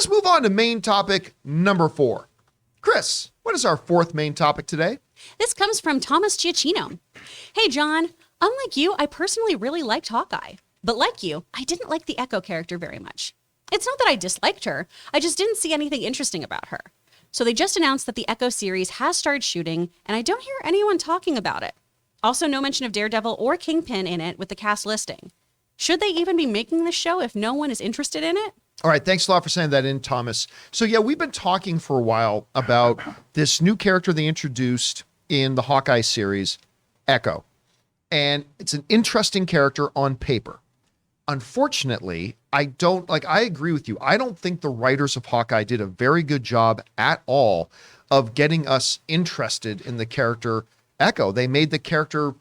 let's move on to main topic number 4. Chris, what is our 4th main topic today? This comes from Thomas Giaccino. Hey, John. Unlike you, I personally really liked Hawkeye. But like you, I didn't like the Echo character very much. It's not that I disliked her. I just didn't see anything interesting about her. So they just announced that the Echo series has started shooting, and I don't hear anyone talking about it. Also, no mention of Daredevil or Kingpin in it with the cast listing. Should they even be making this show if no one is interested in it? All right, thanks a lot for sending that in, Thomas. So yeah, we've been talking for a while about this new character they introduced in the Hawkeye series, Echo. And it's an interesting character on paper. Unfortunately, I agree with you. I don't think the writers of Hawkeye did a very good job at all of getting us interested in the character Echo. They made the character,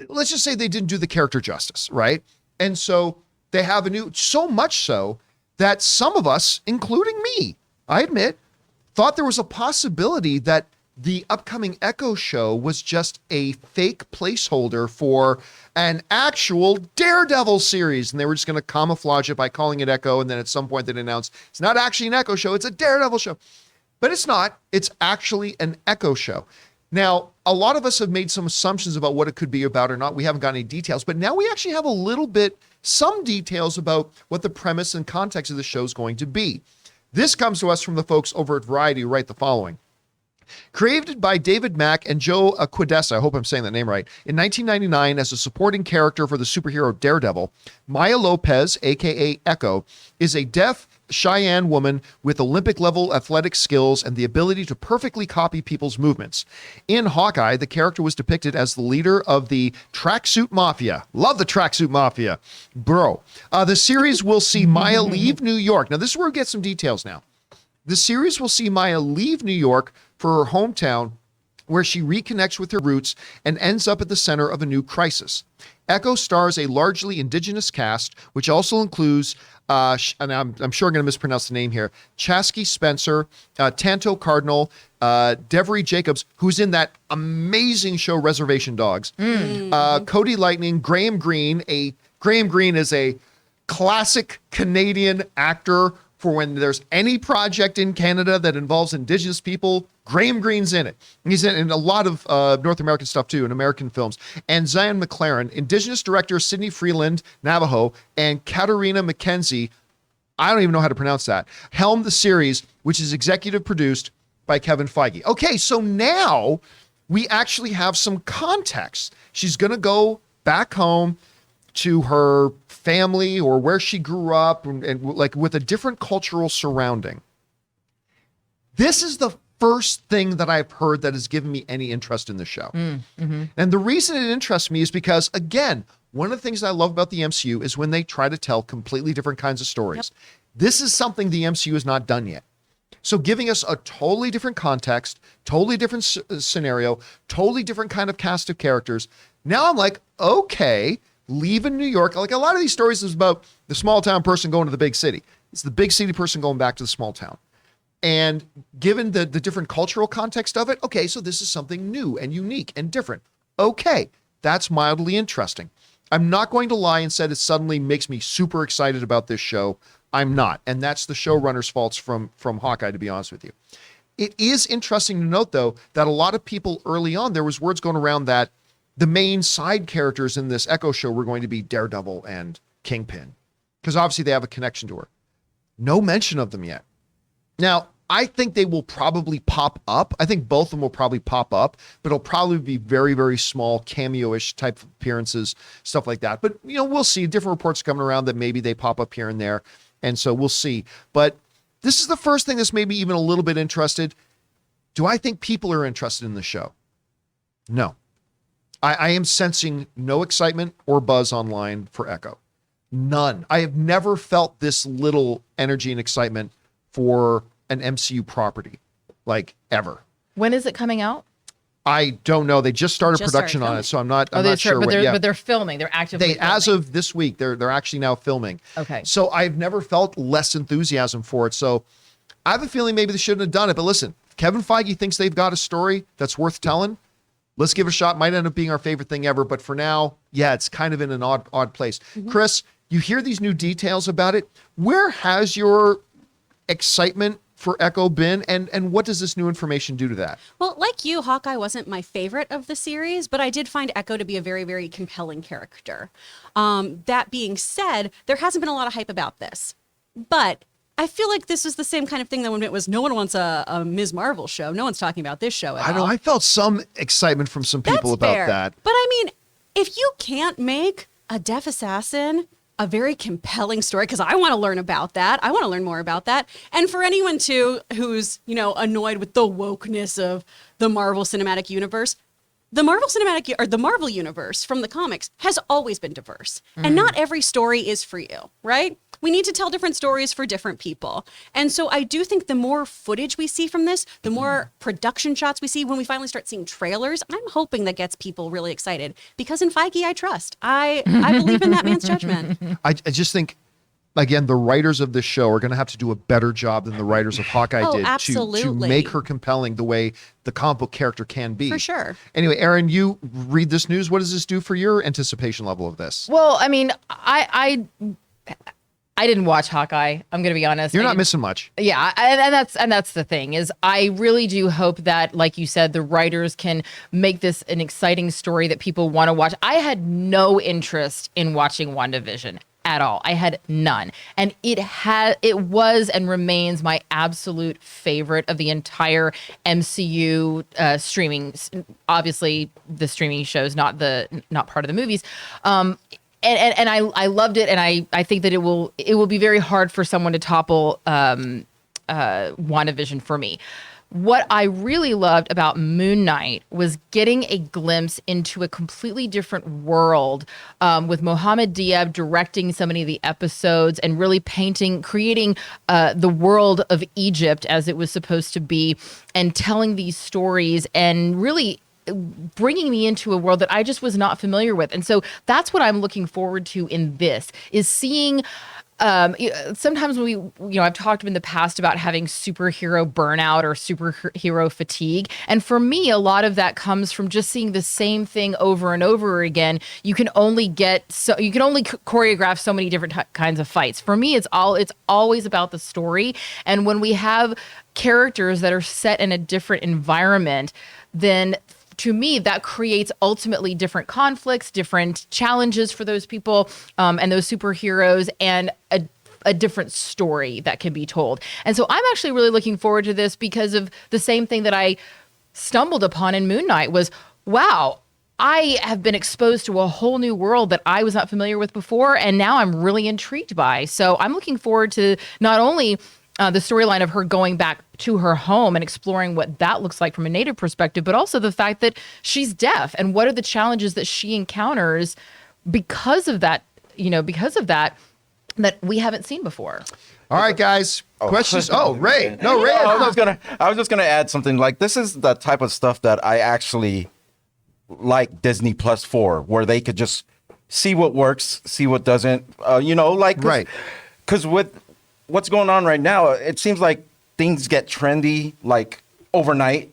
let's just say they didn't do the character justice, right? And so they have so much so that some of us, including me, I admit, thought there was a possibility that the upcoming Echo show was just a fake placeholder for an actual Daredevil series. And they were just going to camouflage it by calling it Echo. And then at some point they announced it's not actually an Echo show, it's a Daredevil show. But it's not. It's actually an Echo show. Now, a lot of us have made some assumptions about what it could be about or not. We haven't got any details, but now we actually have some details about what the premise and context of the show is going to be. This comes to us from the folks over at Variety who write the following. Created by David Mack and Joe Quidessa, I hope I'm saying that name right, in 1999 as a supporting character for the superhero Daredevil, Maya Lopez, aka Echo, is a deaf Cheyenne woman with Olympic-level athletic skills and the ability to perfectly copy people's movements. In Hawkeye, the character was depicted as the leader of the Tracksuit Mafia. Love the Tracksuit Mafia. Bro. The series will see Maya leave New York. Now, this is where we get some details now. The series will see Maya leave New York for her hometown, where she reconnects with her roots and ends up at the center of a new crisis. Echo stars a largely indigenous cast, which also includes, and I'm sure I'm going to mispronounce the name here, Chasky Spencer, Tanto Cardinal, Devery Jacobs, who's in that amazing show Reservation Dogs, Cody Lightning, Graham Greene. Graham Greene is a classic Canadian actor for when there's any project in Canada that involves Indigenous people. Graham Greene's in it. He's in a lot of North American stuff too, in American films. And Zion McLaren, Indigenous director Sidney Freeland, Navajo, and Katarina McKenzie, I don't even know how to pronounce that, helmed the series, which is executive produced by Kevin Feige. Okay, so now we actually have some context. She's going to go back home to her family or where she grew up and like with a different cultural surrounding. This is the first thing that I've heard that has given me any interest in the show. And the reason it interests me is because, again, one of the things I love about the MCU is when they try to tell completely different kinds of stories. Yep. This is something the MCU has not done yet. So giving us a totally different context, totally different scenario, totally different kind of cast of characters. Now I'm like, okay, leaving New York. Like a lot of these stories is about the small town person going to the big city. It's the big city person going back to the small town. And given the different cultural context of it, okay, so this is something new and unique and different. Okay, that's mildly interesting. I'm not going to lie and say it suddenly makes me super excited about this show. I'm not. And that's the showrunner's faults from Hawkeye, to be honest with you. It is interesting to note, though, that a lot of people early on, there was words going around that the main side characters in this Echo show were going to be Daredevil and Kingpin, because obviously they have a connection to her. No mention of them yet. Now, I think they will probably pop up. I think both of them will probably pop up, but it'll probably be very, very small cameo-ish type of appearances, stuff like that. But, we'll see. Different reports coming around that maybe they pop up here and there, and so we'll see. But this is the first thing that's made me even a little bit interested. Do I think people are interested in the show? No. I am sensing no excitement or buzz online for Echo. None. I have never felt this little energy and excitement for an MCU property, like ever. When is it coming out? I don't know. They just started production on it, so I'm not sure. But they're filming. They're actively filming. As of this week, they're actually now filming. Okay. So I've never felt less enthusiasm for it. So I have a feeling maybe they shouldn't have done it. But listen, Kevin Feige thinks they've got a story that's worth telling. Let's give it a shot. Might end up being our favorite thing ever. But for now, yeah, it's kind of in an odd place. Mm-hmm. Chris, you hear these new details about it. Where has your excitement for Echo been, and what does this new information do to that? Well, like you, Hawkeye wasn't my favorite of the series, but I did find Echo to be a very, very compelling character. That being said, there hasn't been a lot of hype about this, but I feel like this was the same kind of thing that when it was no one wants a Ms. Marvel show. No one's talking about this show at all. I know. I felt some excitement from some people That's about fair. that. But I mean, if you can't make a deaf assassin a very compelling story, because I want to learn about that. I want to learn more about that. And for anyone too who's, annoyed with the wokeness of the Marvel Cinematic Universe, the Marvel Universe from the comics has always been diverse. And not every story is for you, right? We need to tell different stories for different people. And so I do think the more footage we see from this, the more production shots we see, when we finally start seeing trailers, I'm hoping that gets people really excited, because in Feige, I trust. I believe in that man's judgment. I just think, again, the writers of this show are going to have to do a better job than the writers of Hawkeye did to make her compelling the way the comic book character can be. For sure. Anyway, Aaron, you read this news. What does this do for your anticipation level of this? Well, I mean, I didn't watch Hawkeye. I'm going to be honest. You're not missing much. Yeah, and that's the thing, is I really do hope that, like you said, the writers can make this an exciting story that people want to watch. I had no interest in watching WandaVision at all. I had none. And it was and remains my absolute favorite of the entire MCU streaming. Obviously, the streaming shows, not part of the movies. And I loved it, and I think that it will be very hard for someone to topple WandaVision for me. What I really loved about Moon Knight was getting a glimpse into a completely different world, with Mohammed Diab directing so many of the episodes and really creating the world of Egypt as it was supposed to be, and telling these stories and really bringing me into a world that I just was not familiar with. And so that's what I'm looking forward to in this, is seeing, sometimes when I've talked in the past about having superhero burnout or superhero fatigue. And for me, a lot of that comes from just seeing the same thing over and over again. You can only choreograph so many different kinds of fights. For me, it's always about the story. And when we have characters that are set in a different environment, then to me, that creates ultimately different conflicts, different challenges for those people, and those superheroes, and a different story that can be told. And so I'm actually really looking forward to this, because of the same thing that I stumbled upon in Moon Knight was, wow, I have been exposed to a whole new world that I was not familiar with before, and now I'm really intrigued by. So I'm looking forward to not only the storyline of her going back to her home and exploring what that looks like from a native perspective, but also the fact that she's deaf, and what are the challenges that she encounters because of that, that we haven't seen before. All right, guys. Questions? Oh, Ray. No, Ray. I was just gonna add something. Like, this is the type of stuff that I actually like Disney Plus for, where they could just see what works, see what doesn't. Right. Because with what's going on right now, it seems like things get trendy like overnight.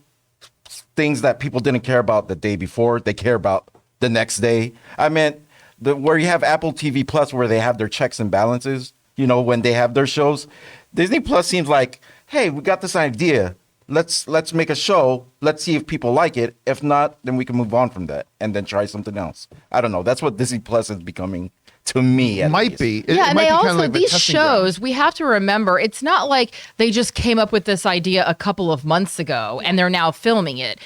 Things that people didn't care about the day before, they care about the next day. I mean, where you have Apple TV Plus, where they have their checks and balances, when they have their shows. Disney Plus seems like, hey, we got this idea. Let's make a show. Let's see if people like it. If not, then we can move on from that and then try something else. I don't know. That's what Disney Plus is becoming. To me, it might be. And they also, these shows, we have to remember, it's not like they just came up with this idea a couple of months ago and they're now filming it.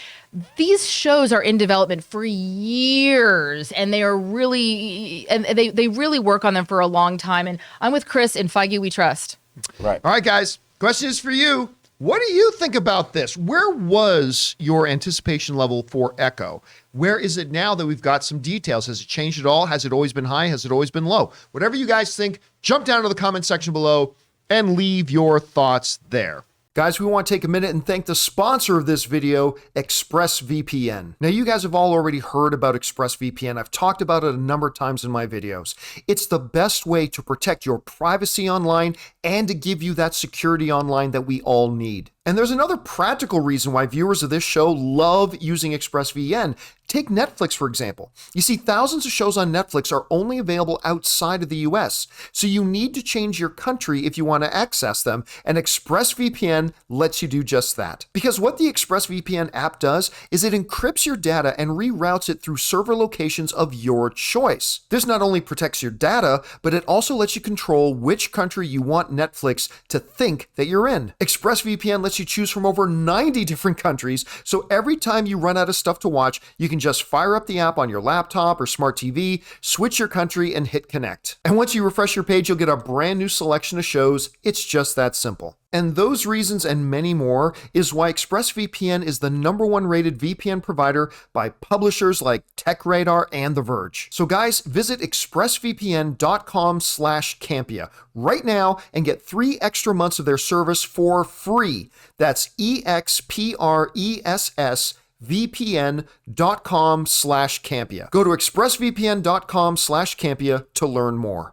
These shows are in development for years, and they are really, and they really work on them for a long time. And I'm with Chris. In Feige, we trust. Right. All right, guys. Question is for you. What do you think about this? Where was your anticipation level for Echo? Where is it now that we've got some details? Has it changed at all? Has it always been high? Has it always been low? Whatever you guys think, jump down to the comment section below and leave your thoughts there. Guys, we want to take a minute and thank the sponsor of this video, ExpressVPN. Now, you guys have all already heard about ExpressVPN. I've talked about it a number of times in my videos. It's the best way to protect your privacy online and to give you that security online that we all need. And there's another practical reason why viewers of this show love using ExpressVPN. Take Netflix, for example. You see, thousands of shows on Netflix are only available outside of the US, so you need to change your country if you want to access them, and ExpressVPN lets you do just that. Because what the ExpressVPN app does is it encrypts your data and reroutes it through server locations of your choice. This not only protects your data, but it also lets you control which country you want Netflix to think that you're in. ExpressVPN lets you choose from over 90 different countries, so every time you run out of stuff to watch, you can just fire up the app on your laptop or smart TV, switch your country, and hit connect. And once you refresh your page, you'll get a brand new selection of shows. It's just that simple. And those reasons and many more is why ExpressVPN is the #1 rated VPN provider by publishers like TechRadar and The Verge. So guys, visit expressvpn.com/Campea right now and get 3 extra months of their service for free. That's expressvpn.com/Campea. Go to expressvpn.com/Campea to learn more.